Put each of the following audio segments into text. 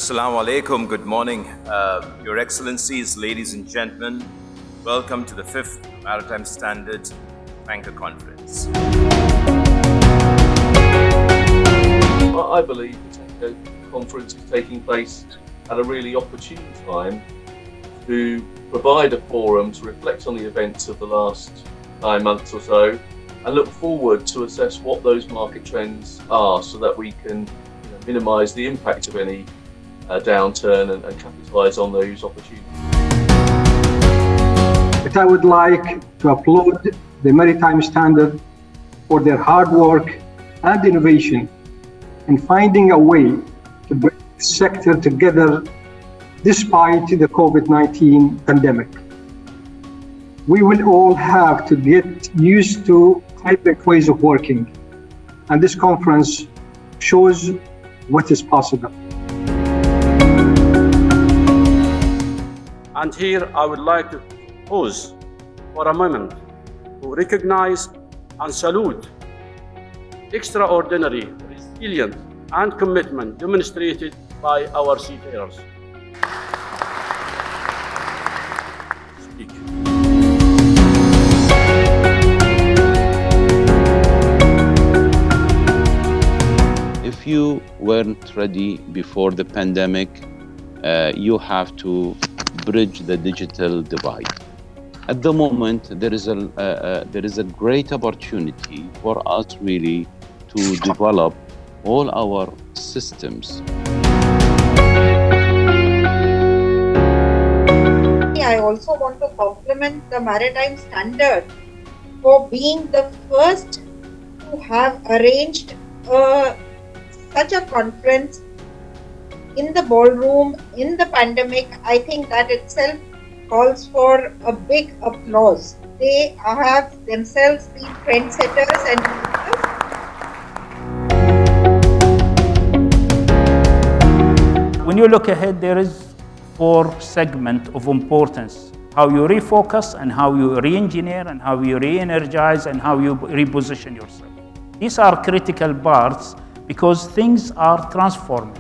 Assalamu alaikum, good morning. Your Excellencies, ladies and gentlemen, welcome to the 5th Maritime Standard Tanker Conference. I believe the Tanker Conference is taking place at a really opportune time to provide a forum to reflect on the events of the last 9 months or so and look forward to assess what those market trends are so that we can minimise the impact of any downturn and capitalise on those opportunities. But I would like to applaud the Maritime Standard for their hard work and innovation in finding a way to bring the sector together despite the COVID-19 pandemic. We will all have to get used to hybrid ways of working, and this conference shows what is possible. And here I would like to pause for a moment to recognize and salute extraordinary resilience and commitment demonstrated by our seafarers. Speak. If you weren't ready before the pandemic, you have to bridge the digital divide. At the moment, there is a great opportunity for us really to develop all our systems. I also want to compliment the Maritime Standard for being the first to have arranged such a conference in the ballroom in the pandemic. I think that itself calls for a big applause. They have themselves been trendsetters and when you look ahead, there is 4 segments of importance: how you refocus, and how you re-engineer, and how you re-energize, and how you reposition yourself. These are critical parts because things are transforming.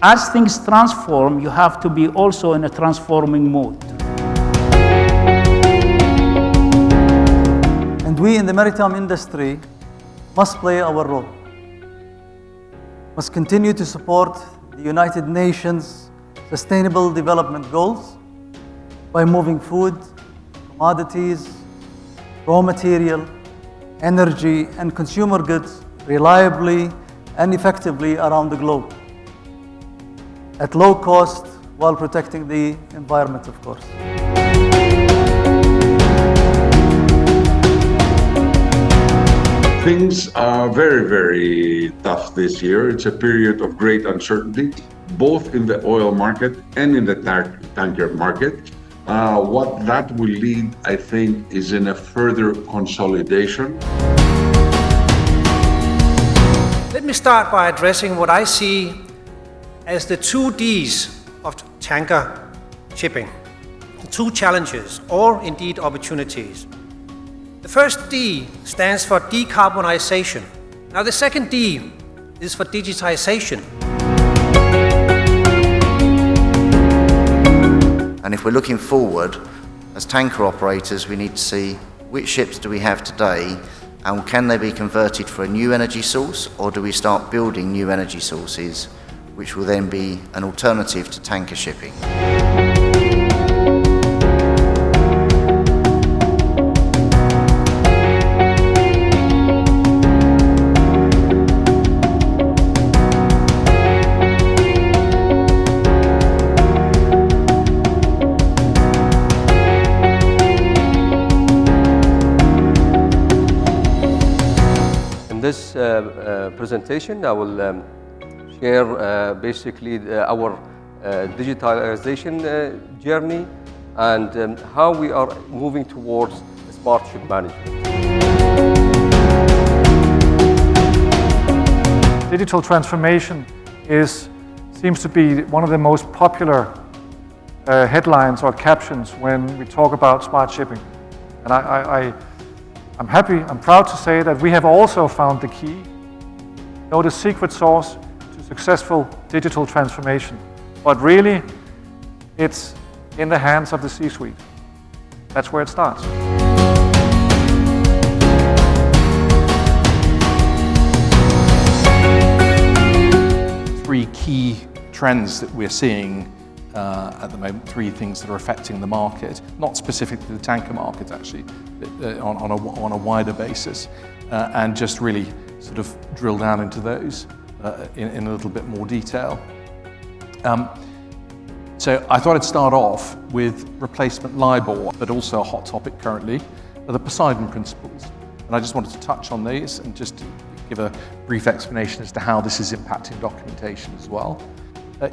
As things transform, you have to be also in a transforming mode. And we in the maritime industry must play our role. Must continue to support the United Nations Sustainable Development Goals by moving food, commodities, raw material, energy, and consumer goods reliably and effectively around the globe, at low cost, while protecting the environment, of course. Things are very, very tough this year. It's a period of great uncertainty, both in the oil market and in the tanker market. What that will lead, I think, is in a further consolidation. Let me start by addressing what I see as the 2 Ds of tanker shipping, the 2 challenges, or indeed opportunities. The first D stands for decarbonization. Now the second D is for digitization. And if we're looking forward, as tanker operators, we need to see which ships do we have today, and can they be converted for a new energy source, or do we start building new energy sources which will then be an alternative to tanker shipping. In this presentation, I will share basically our digitalization journey and how we are moving towards smart ship management. Digital transformation seems to be one of the most popular headlines or captions when we talk about smart shipping. And I'm proud to say that we have also found the key, the secret sauce to successful digital transformation. But really, it's in the hands of the C-suite. That's where it starts. Three key trends that we're seeing at the moment, three things that are affecting the market, not specifically the tanker market actually, on a wider basis, and just really sort of drill down into those in a little bit more detail. So I thought I'd start off with replacement LIBOR, but also a hot topic currently, are the Poseidon principles. And I just wanted to touch on these and just give a brief explanation as to how this is impacting documentation as well.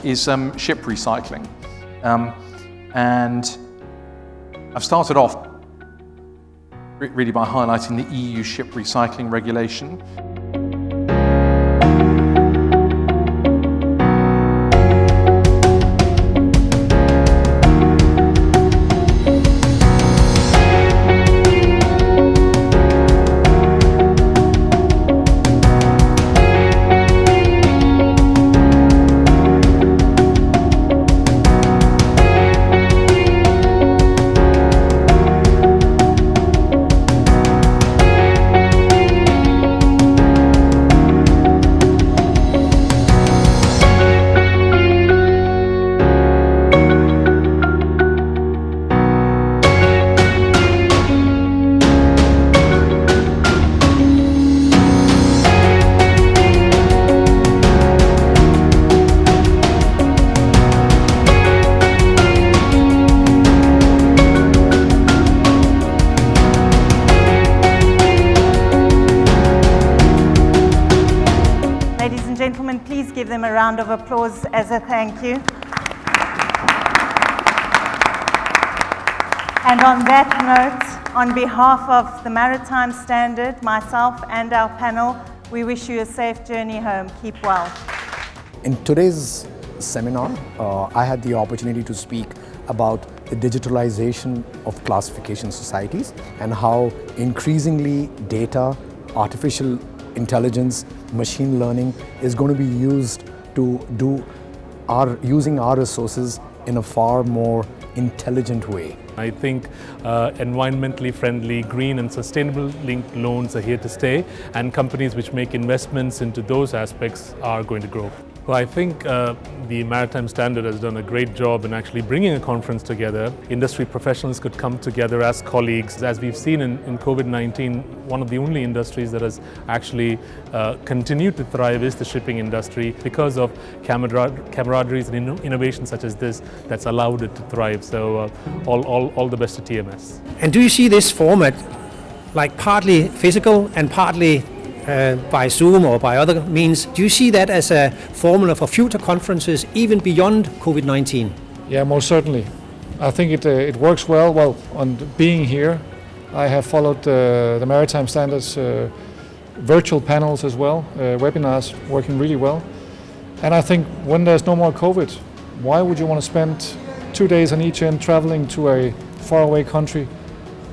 Is ship recycling. And I've started off really by highlighting the EU ship recycling regulation. Gentlemen, please give them a round of applause as a thank you. And on that note, on behalf of the Maritime Standard, myself and our panel, we wish you a safe journey home. Keep well. In today's seminar, I had the opportunity to speak about the digitalization of classification societies and how increasingly data, artificial intelligence, machine learning is going to be used to using our resources in a far more intelligent way. I think environmentally friendly, green and sustainable linked loans are here to stay, and companies which make investments into those aspects are going to grow. Well, I think the Maritime Standard has done a great job in actually bringing a conference together. Industry professionals could come together as colleagues. As we've seen in COVID-19, one of the only industries that has actually continued to thrive is the shipping industry because of camaraderie and innovation such as this that's allowed it to thrive. So all the best to TMS. And do you see this format like partly physical and partly by Zoom or by other means? Do you see that as a formula for future conferences even beyond COVID-19? Yeah, most certainly. I think it works well. Well, on being here, I have followed the Maritime Standards virtual panels as well, webinars working really well. And I think when there's no more COVID, why would you want to spend 2 days on each end traveling to a faraway country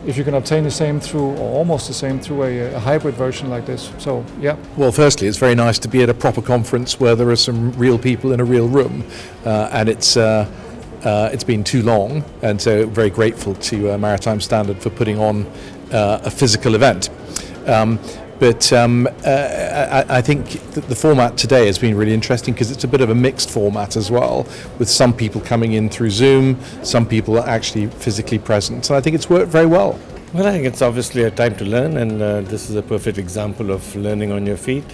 if you can obtain the same through, or almost the same through a hybrid version like this? So, yeah. Well, firstly, it's very nice to be at a proper conference where there are some real people in a real room, and it's been too long, and so very grateful to Maritime Standard for putting on a physical event. But I think the format today has been really interesting because it's a bit of a mixed format as well, with some people coming in through Zoom, some people are actually physically present. So I think it's worked very well. Well, I think it's obviously a time to learn, and this is a perfect example of learning on your feet.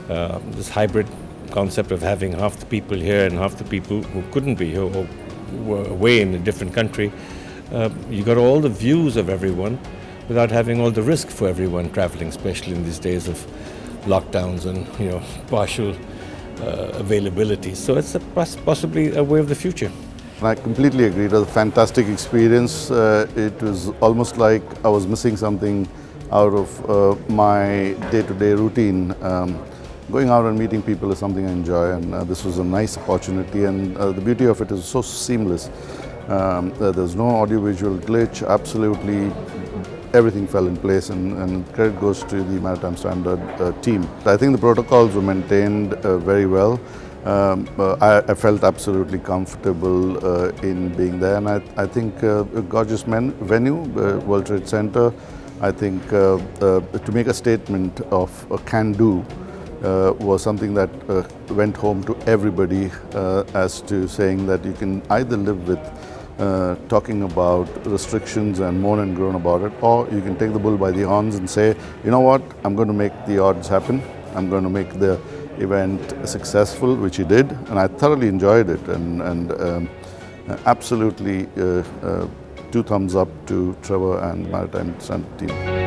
This hybrid concept of having half the people here and half the people who couldn't be here or were away in a different country. You got all the views of everyone, without having all the risk for everyone traveling, especially in these days of lockdowns and partial availability. So it's possibly a way of the future. I completely agree. It was a fantastic experience. It was almost like I was missing something out of my day-to-day routine. Going out and meeting people is something I enjoy, and this was a nice opportunity, and the beauty of it is so seamless. There's no audio-visual glitch, absolutely everything fell in place, and credit goes to the Maritime Standard team. I think the protocols were maintained very well. I felt absolutely comfortable in being there, and I think a gorgeous venue, World Trade Center. I think to make a statement of a can-do was something that went home to everybody as to saying that you can either live with talking about restrictions and moan and groan about it, or you can take the bull by the horns and say, you know what, I'm going to make the odds happen. I'm going to make the event successful, which he did, and I thoroughly enjoyed it, and absolutely 2 thumbs up to Trevor and Maritime Standard team.